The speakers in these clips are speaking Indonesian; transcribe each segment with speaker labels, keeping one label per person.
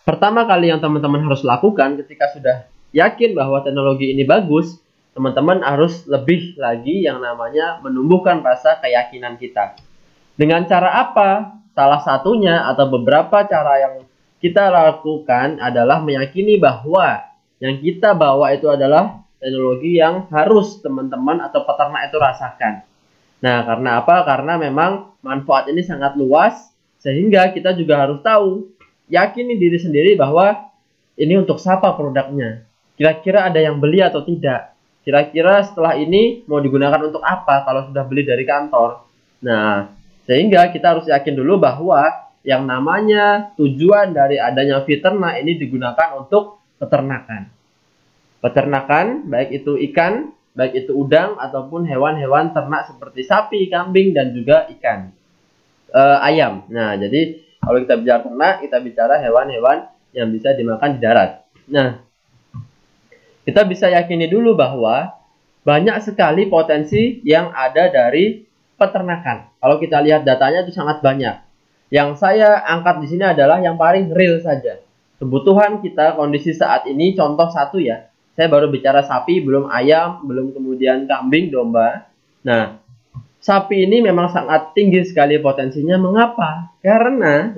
Speaker 1: Pertama kali yang teman-teman harus lakukan ketika sudah yakin bahwa teknologi ini bagus, teman-teman harus lebih lagi yang namanya menumbuhkan rasa keyakinan kita. Dengan cara apa? Salah satunya atau beberapa cara yang kita lakukan adalah meyakini bahwa yang kita bawa itu adalah teknologi yang harus teman-teman atau peternak itu rasakan. Nah, karena apa? Karena memang manfaat ini sangat luas, sehingga kita juga harus tahu, yakini diri sendiri bahwa ini untuk siapa produknya. Kira-kira ada yang beli atau tidak? Kira-kira setelah ini mau digunakan untuk apa kalau sudah beli dari kantor? Nah, sehingga kita harus yakin dulu bahwa yang namanya tujuan dari adanya peternak ini digunakan untuk peternakan. Peternakan, baik itu ikan, baik itu udang, ataupun hewan-hewan ternak seperti sapi, kambing, dan juga ikan. Ayam. Nah, jadi kalau kita bicara ternak, kita bicara hewan-hewan yang bisa dimakan di darat. Nah, kita bisa yakini dulu bahwa banyak sekali potensi yang ada dari peternakan. Kalau kita lihat datanya itu sangat banyak. Yang saya angkat di sini adalah yang paling real saja. Kebutuhan kita kondisi saat ini, contoh satu ya. Saya baru bicara sapi, belum ayam, belum kemudian kambing, domba. Nah, sapi ini memang sangat tinggi sekali potensinya. Mengapa? Karena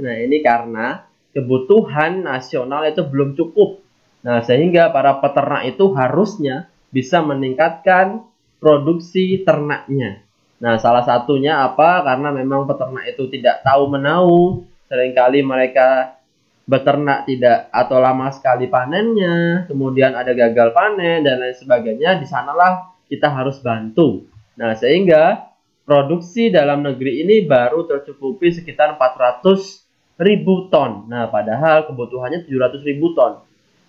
Speaker 1: kebutuhan nasional itu belum cukup. Nah, sehingga para peternak itu harusnya bisa meningkatkan produksi ternaknya. Nah, salah satunya apa? Karena memang peternak itu tidak tahu menau. Seringkali mereka beternak tidak atau lama sekali panennya, kemudian ada gagal panen dan lain sebagainya. Di sanalah kita harus bantu. Nah, sehingga produksi dalam negeri ini baru tercukupi sekitar 400.000 ton. Nah, padahal kebutuhannya 700.000 ton.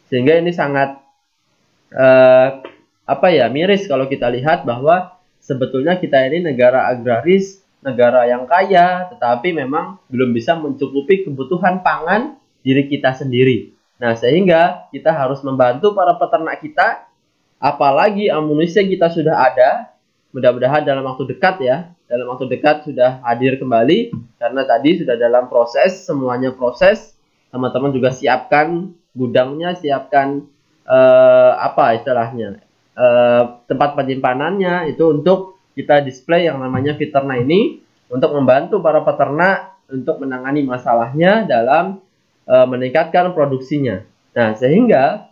Speaker 1: Sehingga ini sangat miris kalau kita lihat bahwa sebetulnya kita ini negara agraris, negara yang kaya, tetapi memang belum bisa mencukupi kebutuhan pangan diri kita sendiri. Nah, sehingga kita harus membantu para peternak kita, apalagi amunisi kita sudah ada, mudah-mudahan dalam waktu dekat ya, dalam waktu dekat sudah hadir kembali, karena tadi sudah dalam proses, semuanya proses, teman-teman juga siapkan gudangnya, siapkan tempat penyimpanan itu untuk kita display yang namanya peternak ini, untuk membantu para peternak untuk menangani masalahnya dalam meningkatkan produksinya. Nah, sehingga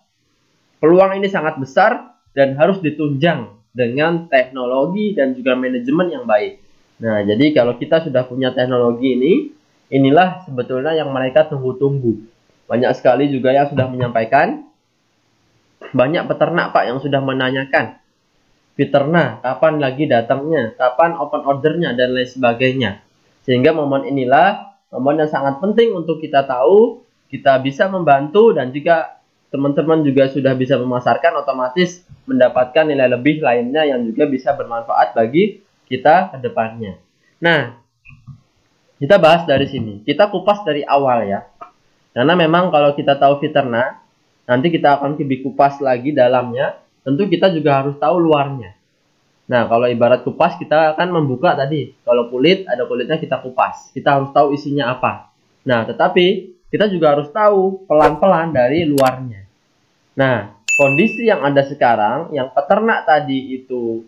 Speaker 1: peluang ini sangat besar dan harus ditunjang dengan teknologi dan juga manajemen yang baik. Nah, jadi kalau kita sudah punya teknologi ini, inilah sebetulnya yang mereka tunggu-tunggu. Banyak sekali juga yang sudah menyampaikan, banyak peternak Pak yang sudah menanyakan, peternak kapan lagi datangnya, kapan open ordernya, dan lain sebagainya. Sehingga momen inilah momen yang sangat penting untuk kita tahu, kita bisa membantu, dan jika teman-teman juga sudah bisa memasarkan, otomatis mendapatkan nilai lebih lainnya yang juga bisa bermanfaat bagi kita ke depannya. Nah, kita bahas dari sini. Kita kupas dari awal ya. Karena memang kalau kita tahu peternak, nanti kita akan lebih kupas lagi dalamnya, tentu kita juga harus tahu luarnya. Nah, kalau ibarat kupas, kita akan membuka tadi. Kalau kulit, ada kulitnya kita kupas. Kita harus tahu isinya apa. Nah, tetapi kita juga harus tahu pelan-pelan dari luarnya. Nah, kondisi yang ada sekarang, yang peternak tadi itu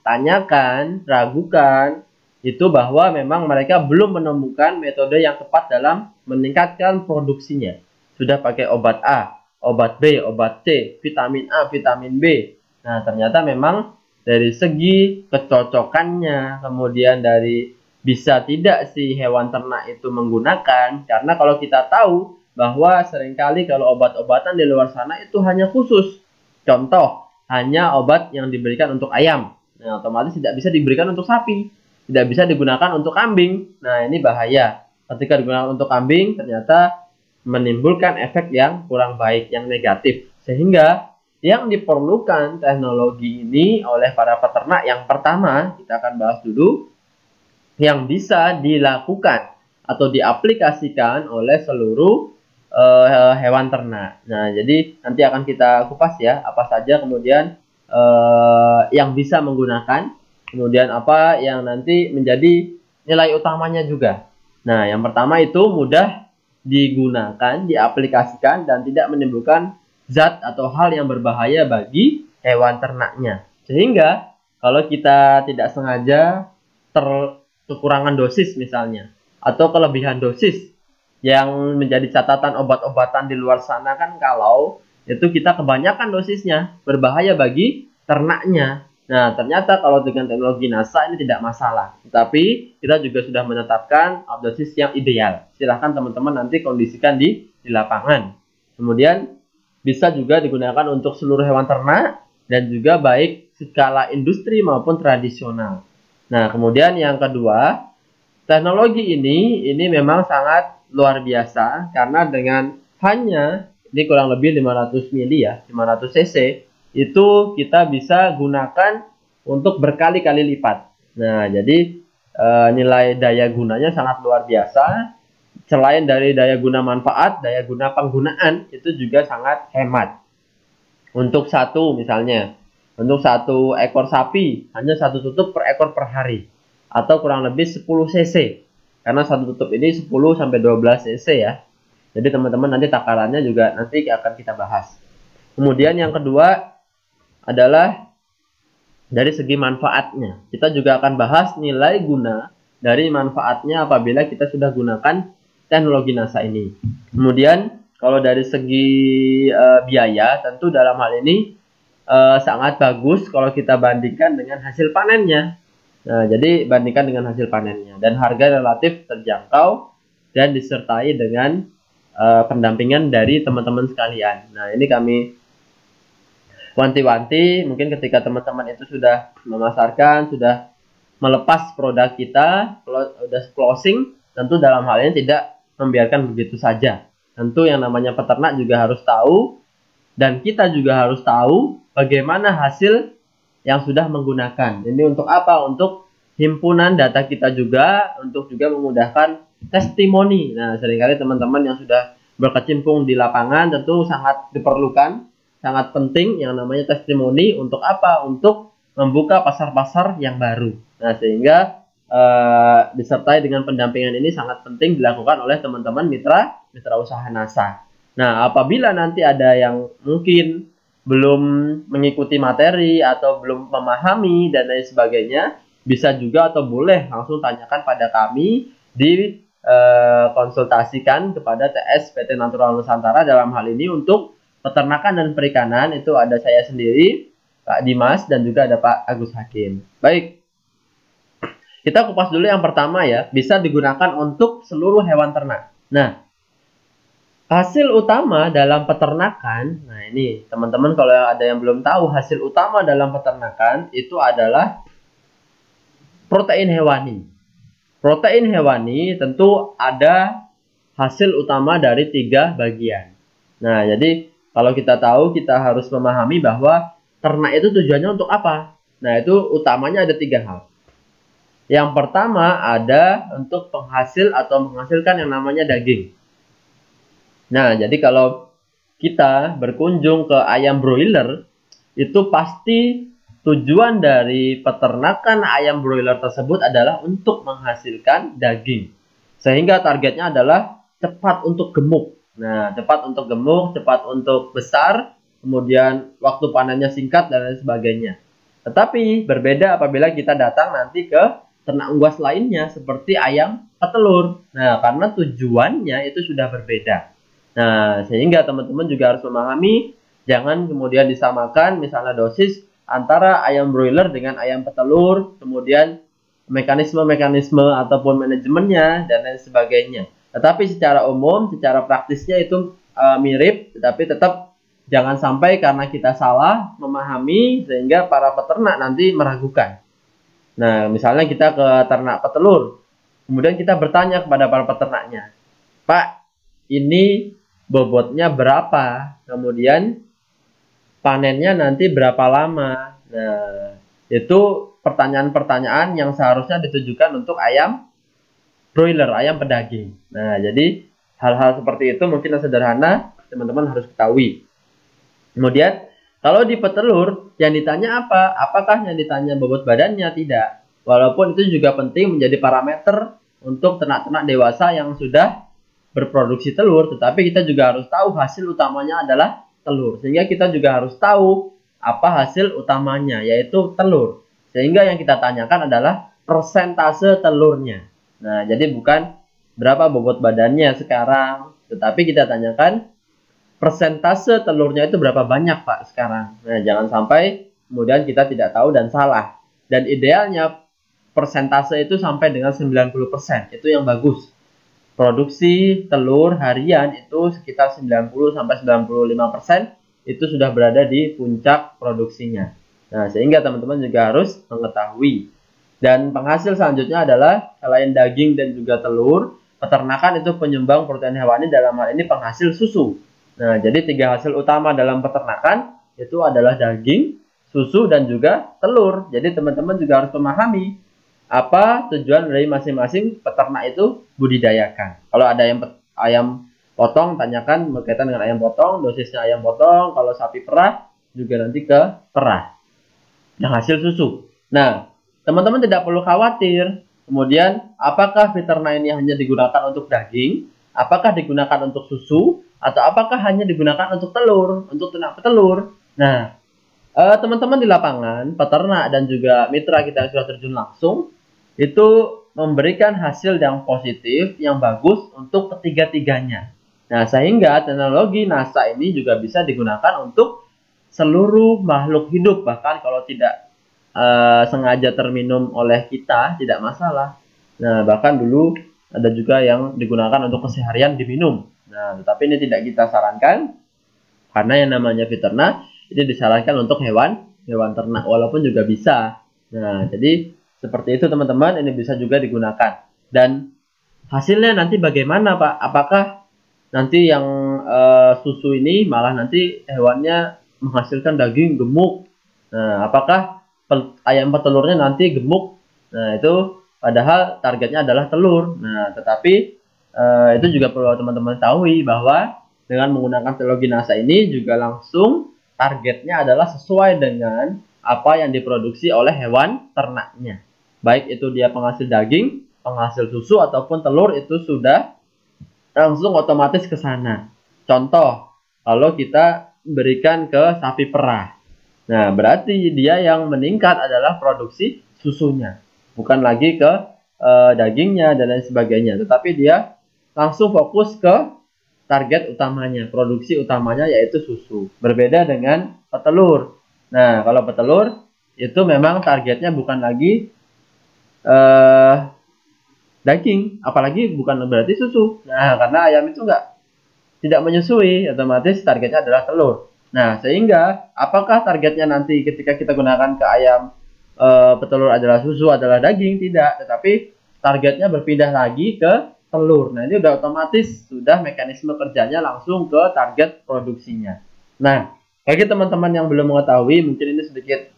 Speaker 1: tanyakan, ragukan, itu bahwa memang mereka belum menemukan metode yang tepat dalam meningkatkan produksinya. Sudah pakai obat A, obat B, obat C, vitamin A, vitamin B. Nah, ternyata memang dari segi kecocokannya, kemudian dari bisa tidak si hewan ternak itu menggunakan, karena kalau kita tahu bahwa seringkali kalau obat-obatan di luar sana itu hanya khusus, contoh hanya obat yang diberikan untuk ayam, nah otomatis tidak bisa diberikan untuk sapi, tidak bisa digunakan untuk kambing. Nah, ini bahaya. Ketika digunakan untuk kambing, ternyata menimbulkan efek yang kurang baik, yang negatif. Sehingga yang diperlukan teknologi ini oleh para peternak, yang pertama kita akan bahas dulu yang bisa dilakukan atau diaplikasikan oleh seluruh hewan ternak. Nah, jadi nanti akan kita kupas ya, apa saja kemudian yang bisa menggunakan, kemudian apa yang nanti menjadi nilai utamanya juga. Nah, yang pertama itu mudah digunakan, diaplikasikan, dan tidak menimbulkan zat atau hal yang berbahaya bagi hewan ternaknya. Sehingga kalau kita tidak sengaja kekurangan dosis misalnya, atau kelebihan dosis, yang menjadi catatan obat-obatan di luar sana kan kalau itu kita kebanyakan dosisnya berbahaya bagi ternaknya. Nah, ternyata kalau dengan teknologi NASA ini tidak masalah. Tapi kita juga sudah menetapkan dosis yang ideal. Silahkan teman-teman nanti kondisikan di lapangan. Kemudian bisa juga digunakan untuk seluruh hewan ternak dan juga baik skala industri maupun tradisional. Nah, kemudian yang kedua, teknologi ini memang sangat luar biasa karena dengan hanya ini kurang lebih 500 mili ya, 500 cc itu kita bisa gunakan untuk berkali-kali lipat. Nah, jadi nilai daya gunanya sangat luar biasa. Selain dari daya guna manfaat, daya guna penggunaan itu juga sangat hemat. Untuk satu misalnya, untuk satu ekor sapi hanya satu tutup per ekor per hari atau kurang lebih 10 cc. Karena satu tutup ini 10 sampai 12 cc ya. Jadi teman-teman nanti takarannya juga nanti akan kita bahas. Kemudian yang kedua adalah dari segi manfaatnya. Kita juga akan bahas nilai guna dari manfaatnya apabila kita sudah gunakan teknologi NASA ini. Kemudian kalau dari segi biaya, tentu dalam hal ini sangat bagus kalau kita bandingkan dengan hasil panennya. Nah, jadi bandingkan dengan hasil panennya. Dan harga relatif terjangkau dan disertai dengan pendampingan dari teman-teman sekalian. Nah, ini kami wanti-wanti mungkin ketika teman-teman itu sudah memasarkan, sudah melepas produk kita, sudah closing, tentu dalam hal ini tidak membiarkan begitu saja. Tentu yang namanya peternak juga harus tahu dan kita juga harus tahu bagaimana hasil yang sudah menggunakan. Ini untuk apa? Untuk himpunan data kita juga, untuk juga memudahkan testimoni. Nah, seringkali teman-teman yang sudah berkecimpung di lapangan tentu sangat diperlukan, sangat penting yang namanya testimoni. Untuk apa? Untuk membuka pasar-pasar yang baru. Nah, sehingga disertai dengan pendampingan ini sangat penting dilakukan oleh teman-teman mitra usaha NASA. Nah, apabila nanti ada yang mungkin belum mengikuti materi atau belum memahami dan lain sebagainya, bisa juga atau boleh langsung tanyakan pada kami di konsultasikan kepada TS PT Natural Nusantara dalam hal ini untuk peternakan dan perikanan. Itu ada saya sendiri, Pak Dimas, dan juga ada Pak Agus Hakim. Baik, kita kupas dulu yang pertama ya, bisa digunakan untuk seluruh hewan ternak. Nah, hasil utama dalam peternakan, nah ini teman-teman kalau ada yang belum tahu, hasil utama dalam peternakan itu adalah protein hewani. Protein hewani tentu ada hasil utama dari 3 bagian. Nah, jadi kalau kita tahu, kita harus memahami bahwa ternak itu tujuannya untuk apa? Nah, itu utamanya ada 3 hal. Yang pertama ada untuk penghasil atau menghasilkan yang namanya daging. Nah, jadi kalau kita berkunjung ke ayam broiler, itu pasti tujuan dari peternakan ayam broiler tersebut adalah untuk menghasilkan daging. Sehingga targetnya adalah cepat untuk gemuk. Nah, cepat untuk gemuk, cepat untuk besar, kemudian waktu panennya singkat dan lain sebagainya. Tetapi berbeda apabila kita datang nanti ke ternak unggas lainnya seperti ayam petelur. Nah, karena tujuannya itu sudah berbeda. Nah, sehingga teman-teman juga harus memahami, jangan kemudian disamakan misalnya dosis antara ayam broiler dengan ayam petelur, kemudian mekanisme-mekanisme ataupun manajemennya dan lain sebagainya. Tetapi secara umum, secara praktisnya itu mirip, tetapi tetap jangan sampai karena kita salah memahami sehingga para peternak nanti meragukan. Nah, misalnya kita ke ternak petelur, kemudian kita bertanya kepada para peternaknya, Pak, ini bobotnya berapa? Kemudian panennya nanti berapa lama? Nah, itu pertanyaan-pertanyaan yang seharusnya ditujukan untuk ayam broiler, ayam pedaging. Nah, jadi hal-hal seperti itu mungkin yang sederhana teman-teman harus ketahui. Kemudian kalau di petelur yang ditanya apa? Apakah yang ditanya bobot badannya? Tidak. Walaupun itu juga penting menjadi parameter untuk ternak-ternak dewasa yang sudah berproduksi telur, tetapi kita juga harus tahu hasil utamanya adalah telur. Sehingga kita juga harus tahu apa hasil utamanya, yaitu telur. Sehingga yang kita tanyakan adalah persentase telurnya. Nah, jadi bukan berapa bobot badannya sekarang, tetapi kita tanyakan persentase telurnya itu berapa banyak Pak sekarang. Nah, jangan sampai kemudian kita tidak tahu dan salah. Dan idealnya persentase itu sampai dengan 90%. Itu yang bagus. Produksi telur harian itu sekitar 90-95% itu sudah berada di puncak produksinya. Nah, sehingga teman-teman juga harus mengetahui. Dan penghasil selanjutnya adalah selain daging dan juga telur, peternakan itu penyumbang protein hewani, dalam hal ini penghasil susu. Nah, jadi 3 hasil utama dalam peternakan itu adalah daging, susu, dan juga telur. Jadi teman-teman juga harus memahami apa tujuan dari masing-masing peternak itu budidayakan. Kalau ada ayam potong, tanyakan berkaitan dengan ayam potong, dosisnya ayam potong. Kalau sapi perah, juga nanti ke perah yang hasil susu. Nah, teman-teman tidak perlu khawatir. Kemudian, apakah peternak ini hanya digunakan untuk daging? Apakah digunakan untuk susu? Atau apakah hanya digunakan untuk telur? Untuk ternak petelur? Nah, teman-teman di lapangan, peternak dan juga mitra kita yang sudah terjun langsung, itu memberikan hasil yang positif, yang bagus untuk ketiga-tiganya. Nah, sehingga teknologi NASA ini juga bisa digunakan untuk seluruh makhluk hidup. Bahkan kalau tidak sengaja terminum oleh kita, tidak masalah. Nah, bahkan dulu ada juga yang digunakan untuk keseharian diminum. Nah, tetapi ini tidak kita sarankan, karena yang namanya peternak ini disarankan untuk hewan ternak, walaupun juga bisa. Nah, jadi seperti itu teman-teman, ini bisa juga digunakan. Dan hasilnya nanti bagaimana Pak? Apakah nanti yang susu ini malah nanti hewannya menghasilkan daging gemuk? Nah, apakah ayam petelurnya nanti gemuk? Nah, itu padahal targetnya adalah telur. Nah, tetapi itu juga perlu teman-teman ketahui bahwa dengan menggunakan teknologi NASA ini juga langsung targetnya adalah sesuai dengan apa yang diproduksi oleh hewan ternaknya. Baik itu dia penghasil daging, penghasil susu, ataupun telur, itu sudah langsung otomatis ke sana. Contoh, kalau kita berikan ke sapi perah. Nah, berarti dia yang meningkat adalah produksi susunya. Bukan lagi ke dagingnya dan lain sebagainya. Tetapi dia langsung fokus ke target utamanya, produksi utamanya, yaitu susu. Berbeda dengan petelur. Nah, kalau petelur itu memang targetnya bukan lagi daging, apalagi bukan berarti susu. Nah, karena ayam itu tidak menyusui, otomatis targetnya adalah telur. Nah, sehingga apakah targetnya nanti ketika kita gunakan ke ayam petelur adalah susu, adalah daging? Tidak, tetapi targetnya berpindah lagi ke telur. Nah, ini udah otomatis, sudah mekanisme kerjanya langsung ke target produksinya. Nah, bagi teman-teman yang belum mengetahui, mungkin ini sedikit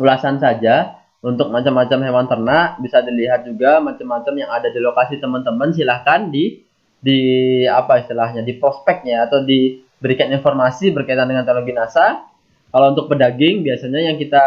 Speaker 1: ulasan saja. Untuk macam-macam hewan ternak, bisa dilihat juga macam-macam yang ada di lokasi teman-teman. Silahkan di apa istilahnya, di prospeknya atau diberikan informasi berkaitan dengan teknologi NASA. Kalau untuk pedaging, biasanya yang kita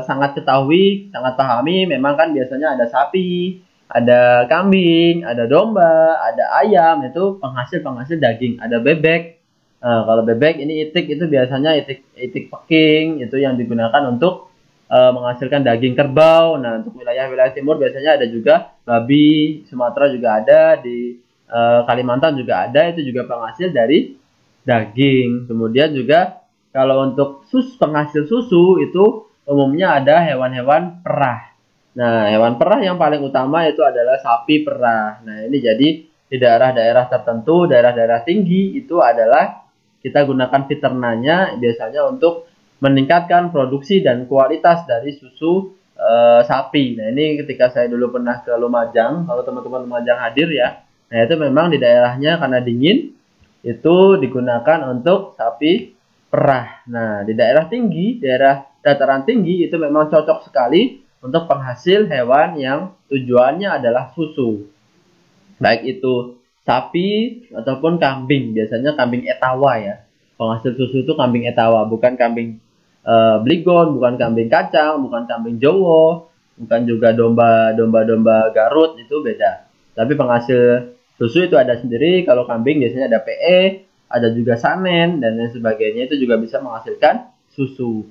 Speaker 1: sangat ketahui, sangat pahami, memang kan biasanya ada sapi, ada kambing, ada domba, ada ayam, itu penghasil daging. Ada bebek. Kalau bebek ini itik, itu biasanya itik peking, itu yang digunakan untuk menghasilkan daging kerbau. Nah, untuk wilayah-wilayah timur biasanya ada juga babi, Sumatera juga ada, di Kalimantan juga ada, itu juga penghasil dari daging. Kemudian juga kalau untuk penghasil susu itu umumnya ada hewan-hewan perah. Nah, hewan perah yang paling utama itu adalah sapi perah. Nah, ini jadi di daerah-daerah tertentu, daerah-daerah tinggi, itu adalah kita gunakan peternaknya biasanya untuk meningkatkan produksi dan kualitas dari susu sapi. Nah, ini ketika saya dulu pernah ke Lumajang, kalau teman-teman Lumajang hadir ya, nah itu memang di daerahnya karena dingin, itu digunakan untuk sapi perah. Nah, di daerah tinggi, daerah dataran tinggi, itu memang cocok sekali untuk penghasil hewan yang tujuannya adalah susu. Baik itu sapi ataupun kambing, biasanya kambing etawa ya. Penghasil susu itu kambing etawa, bukan kambing Bligon, bukan kambing kacang, bukan kambing Jowo, bukan juga domba Garut, itu beda. Tapi penghasil Susu itu ada sendiri, kalau kambing biasanya ada PE, ada juga sanen, dan lain sebagainya, itu juga bisa menghasilkan susu.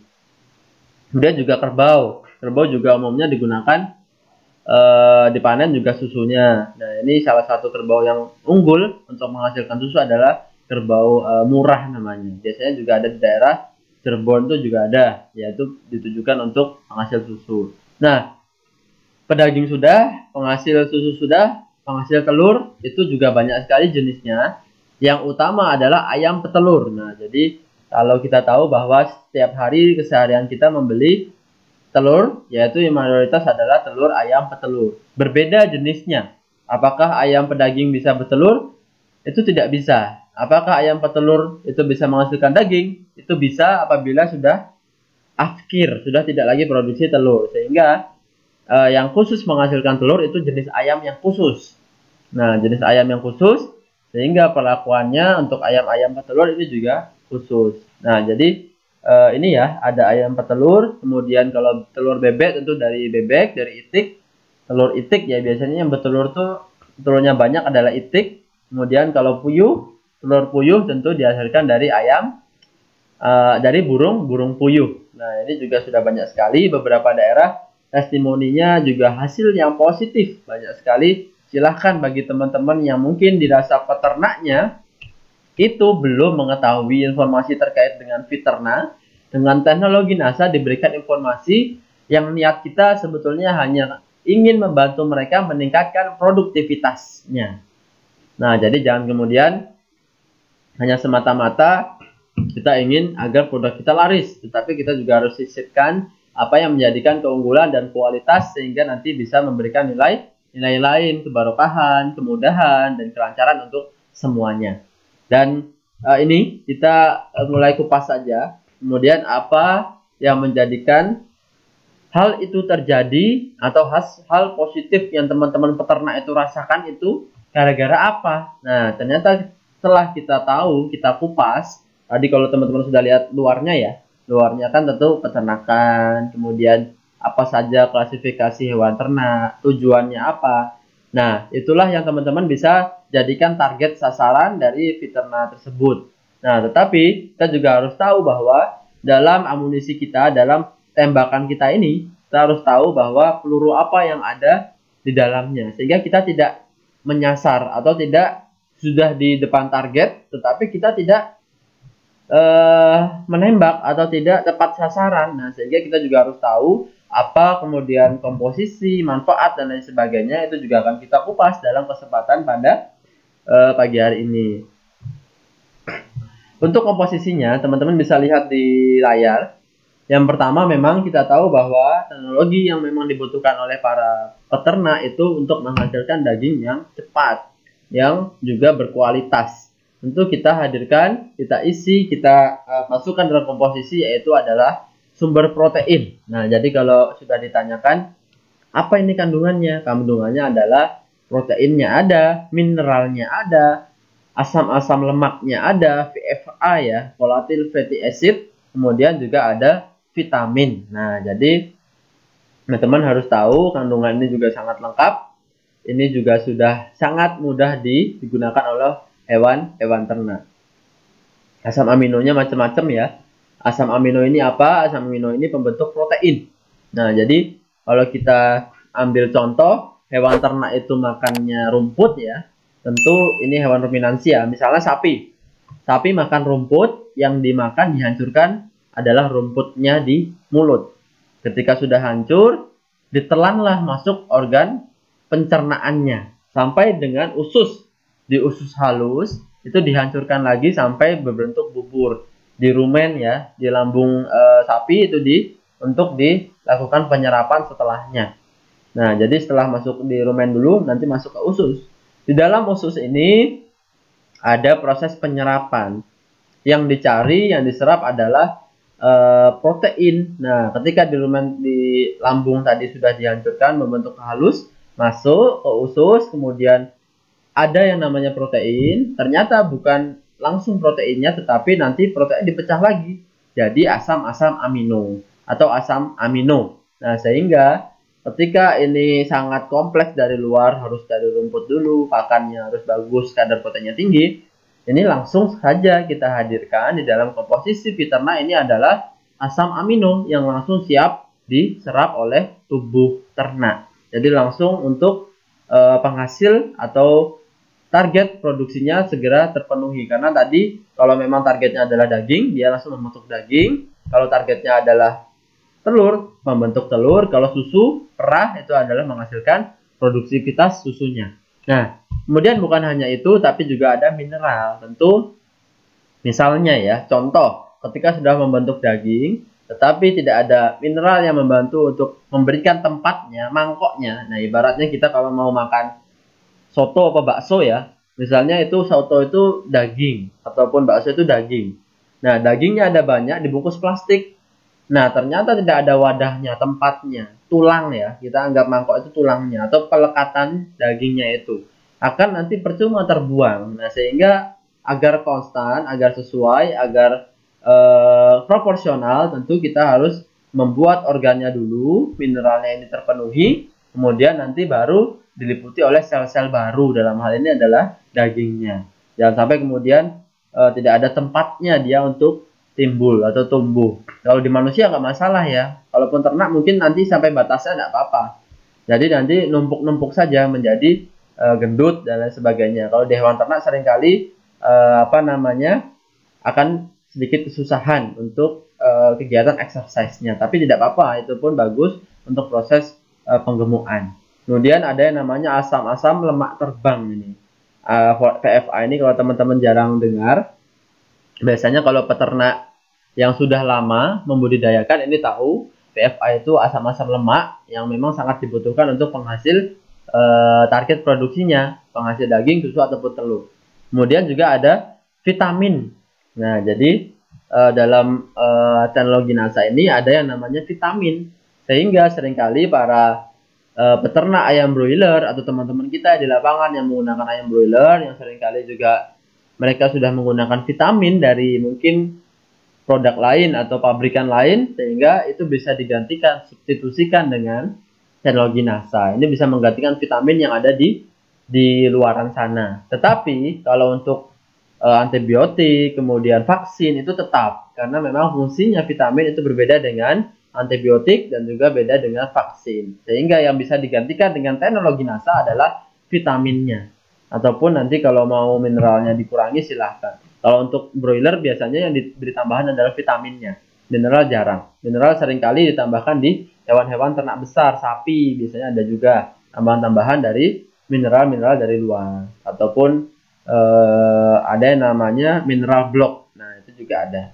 Speaker 1: Kemudian juga kerbau. Kerbau juga umumnya digunakan dipanen juga susunya. Nah, ini salah satu kerbau yang unggul untuk menghasilkan susu adalah kerbau murah namanya. Biasanya juga ada di daerah Cirebon itu juga ada, yaitu ditujukan untuk penghasil susu. Nah, pedaging sudah, penghasil susu sudah, penghasil telur itu juga banyak sekali jenisnya. Yang utama adalah ayam petelur. Nah, jadi kalau kita tahu bahwa setiap hari keseharian kita membeli telur, yaitu yang mayoritas adalah telur ayam petelur. Berbeda jenisnya. Apakah ayam pedaging bisa bertelur? Itu tidak bisa. Apakah ayam petelur itu bisa menghasilkan daging? Itu bisa apabila sudah akhir, sudah tidak lagi produksi telur. Sehingga yang khusus menghasilkan telur itu jenis ayam yang khusus. Nah, jenis ayam yang khusus, sehingga perlakuannya untuk ayam-ayam petelur ini juga khusus. Nah, jadi ini ya, ada ayam petelur, kemudian kalau telur bebek tentu dari bebek, dari itik. Telur itik ya biasanya yang bertelur tuh telurnya banyak adalah itik. Kemudian kalau puyuh, telur puyuh tentu dihasilkan dari ayam, dari burung puyuh. Nah, ini juga sudah banyak sekali beberapa daerah testimoninya juga hasil yang positif banyak sekali. Silahkan bagi teman-teman yang mungkin dirasa peternaknya itu belum mengetahui informasi terkait dengan Fiterna, dengan teknologi NASA diberikan informasi yang niat kita sebetulnya hanya ingin membantu mereka meningkatkan produktivitasnya. Nah, jadi jangan kemudian hanya semata-mata kita ingin agar produk kita laris, tetapi kita juga harus sisipkan apa yang menjadikan keunggulan dan kualitas sehingga nanti bisa memberikan nilai lain, kebarokahan, kemudahan, dan kelancaran untuk semuanya. Dan ini kita mulai kupas saja. Kemudian apa yang menjadikan hal itu terjadi atau hal positif yang teman-teman peternak itu rasakan itu gara-gara apa? Nah, ternyata setelah kita tahu, kita kupas. Tadi kalau teman-teman sudah lihat luarnya ya, luarnya kan tentu peternakan, kemudian apa saja klasifikasi hewan ternak, tujuannya apa. Nah, itulah yang teman-teman bisa jadikan target sasaran dari Fiterna tersebut. Nah, tetapi kita juga harus tahu bahwa dalam amunisi kita, dalam tembakan kita ini, kita harus tahu bahwa peluru apa yang ada di dalamnya. Sehingga kita tidak menyasar atau tidak sudah di depan target, tetapi kita tidak menembak atau tidak tepat sasaran. Nah, sehingga kita juga harus tahu apa kemudian komposisi, manfaat, dan lain sebagainya. Itu juga akan kita kupas dalam kesempatan pada pagi hari ini. Untuk komposisinya, teman-teman bisa lihat di layar. Yang pertama, memang kita tahu bahwa teknologi yang memang dibutuhkan oleh para peternak itu untuk menghasilkan daging yang cepat, yang juga berkualitas. Tentu kita hadirkan, kita isi, kita masukkan dalam komposisi, yaitu adalah sumber protein. Nah, jadi kalau sudah ditanyakan, apa ini kandungannya? Kandungannya adalah proteinnya ada, mineralnya ada, asam-asam lemaknya ada, VFA ya, volatile fatty acid, kemudian juga ada vitamin. Nah, jadi teman-teman harus tahu kandungan ini juga sangat lengkap. Ini juga sudah sangat mudah digunakan oleh hewan ternak. Asam aminonya macam-macam ya. Asam amino ini apa? Asam amino ini pembentuk protein. Nah, jadi kalau kita ambil contoh, hewan ternak itu makannya rumput ya. Tentu ini hewan ruminansia. Misalnya sapi. Sapi makan rumput, yang dimakan dihancurkan adalah rumputnya di mulut. Ketika sudah hancur, ditelanlah masuk organ pencernaannya sampai dengan usus. Di usus halus itu dihancurkan lagi sampai berbentuk bubur. Di rumen ya, di lambung sapi itu untuk dilakukan penyerapan setelahnya. Nah, jadi setelah masuk di rumen dulu, nanti masuk ke usus. Di dalam usus ini ada proses penyerapan. Yang dicari, yang diserap adalah protein. Nah, ketika di rumen di lambung tadi sudah dihancurkan membentuk halus, masuk ke usus, kemudian ada yang namanya protein, ternyata bukan langsung proteinnya, tetapi nanti protein dipecah lagi jadi asam-asam amino atau asam amino. Nah, sehingga ketika ini sangat kompleks dari luar, harus dari rumput dulu, pakannya harus bagus, kadar proteinnya tinggi, ini langsung saja kita hadirkan di dalam komposisi peternak. Ini adalah asam amino yang langsung siap diserap oleh tubuh ternak. Jadi langsung untuk penghasil atau target produksinya segera terpenuhi. Karena tadi kalau memang targetnya adalah daging, dia langsung membentuk daging. Kalau targetnya adalah telur, membentuk telur. Kalau susu, perah, itu adalah menghasilkan produktivitas susunya. Nah, kemudian bukan hanya itu, tapi juga ada mineral. Tentu, misalnya ya, contoh, ketika sudah membentuk daging, tetapi tidak ada mineral yang membantu untuk memberikan tempatnya, mangkoknya. Nah, ibaratnya kita kalau mau makan soto apa bakso ya, misalnya itu soto itu daging, ataupun bakso itu daging. Nah, dagingnya ada banyak dibungkus plastik. Nah, ternyata tidak ada wadahnya, tempatnya, tulang ya. Kita anggap mangkok itu tulangnya atau pelekatan dagingnya itu. Akan nanti percuma terbuang. Nah, sehingga agar konstan, agar sesuai, agar proporsional, tentu kita harus membuat organnya dulu, mineralnya ini terpenuhi, kemudian nanti baru diliputi oleh sel-sel baru. Dalam hal ini adalah dagingnya. Jangan sampai kemudian tidak ada tempatnya dia untuk timbul atau tumbuh. Kalau di manusia nggak masalah ya. Kalaupun ternak mungkin nanti sampai batasnya nggak apa-apa. Jadi nanti numpuk-numpuk saja menjadi gendut dan lain sebagainya. Kalau di hewan ternak seringkali akan sedikit kesusahan untuk kegiatan exercise-nya. Tapi tidak apa-apa, itu pun bagus untuk proses penggemukan. Kemudian ada yang namanya asam-asam lemak terbang ini. PFA ini kalau teman-teman jarang dengar, biasanya kalau peternak yang sudah lama membudidayakan ini tahu PFA itu asam-asam lemak yang memang sangat dibutuhkan untuk penghasil target produksinya, penghasil daging, susu ataupun telur. Kemudian juga ada vitamin. Nah, jadi dalam teknologi NASA ini ada yang namanya vitamin, sehingga seringkali para peternak ayam broiler atau teman-teman kita di lapangan yang menggunakan ayam broiler, yang seringkali juga mereka sudah menggunakan vitamin dari mungkin produk lain atau pabrikan lain, sehingga itu bisa digantikan, substitusikan dengan teknologi NASA. Ini bisa menggantikan vitamin yang ada di luaran sana. Tetapi kalau untuk antibiotik, kemudian vaksin itu tetap, karena memang fungsinya vitamin itu berbeda dengan antibiotik dan juga beda dengan vaksin. Sehingga yang bisa digantikan dengan teknologi NASA adalah vitaminnya. Ataupun nanti kalau mau mineralnya dikurangi silahkan. Kalau untuk broiler biasanya yang diberi tambahan adalah vitaminnya. Mineral jarang. Mineral seringkali ditambahkan di hewan-hewan ternak besar, sapi biasanya ada juga tambahan-tambahan dari mineral-mineral dari luar. Ataupun ada yang namanya mineral block. Nah, itu juga ada.